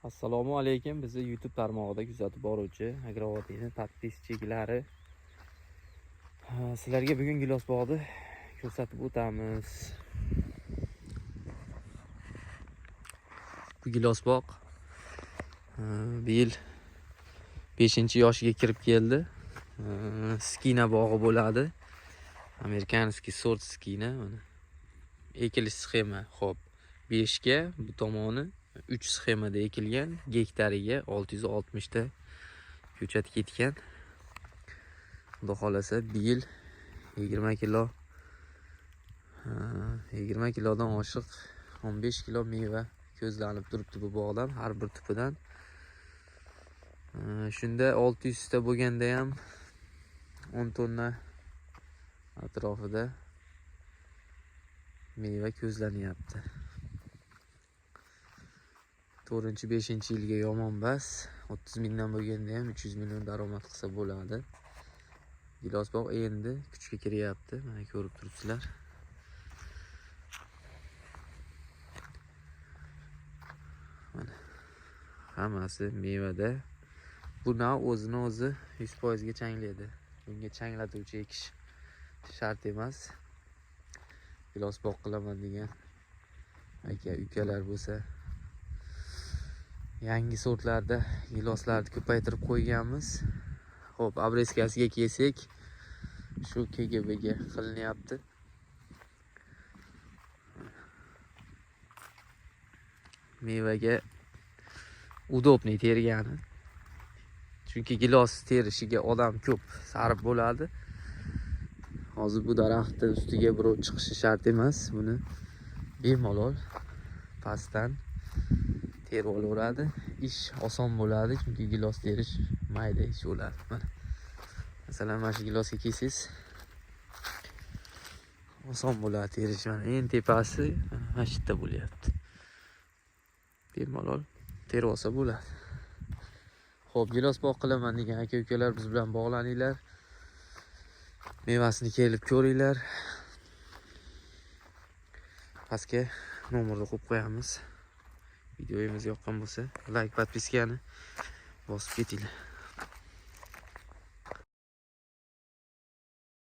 Assalomu alaykum. Bizni YouTube tarmog'ida kuzatib boruvchi agrovodiyni podpischilari. Sizlarga bugun gilos bog'ni ko'rsatib o'tamiz. Bu gilos bog' bu yil 5-yoshiga kirib keldi. Skina bog'i bo'ladi. Amerikanskiy sort skina. Ekilish sxema. Xo'p, 5 ga bu tomoni 3 sxemada ekilgan, gektariga 660 ta ko'chat ketgan. Xudo xolasa bu yil 20 kilo 20 kilodan oshiq 15 kilo meva ko'zlanib turibdi bu bog'dan, har bir tupidan. Shunda 600 ta bo'lganda ham 10 tonna atrofida meva ko'zlanyapti. 4-5-yilga yomon emas. 30 mingdan bo'lganda ham 300 million daromad qilsa bo'ladi. Gilos bog' endi kuchga kiryapti. Mana ko'rib turibsizlar. Mana hammasi mevada. Bu nav o'zini o'zi 100% ga changlaydi. Bunga changlatuvchi ekish shart emas. Gilos bog' qilaman degan aka-ukalar bo'lsa, yangi sortlarda giloslarni ko'paytirib qo'yganmiz. Xo'p, abreskasiga kelsak, shu KGBga qilinyapti. Mevaga udobniy tergani. Chunki gilos terishiga odam ko'p sarf bo'ladi. Hozir bu daraxtning ustiga birov chiqishi shart emas. Buni bemalol pastdan terib olaveradi. Ish oson bo'ladi, chunki gilos terish mayda ish bo'ladi. Mana masalan, mana shu gilosga kelsangiz oson bo'ladi terish. Mana eng tepasi mana shu yerda bo'lyapti. Bemalol terib olsa bo'ladi. Xo'p, gilos bog' qilaman degan aka-ukalar biz bilan bog'laninglar. Mevasini kelib ko'ringlar. Pastga nomerni qo'yib qo'yamiz. Videomiz yoqqan bo'lsa, like, podpiskani bosib ketinglar.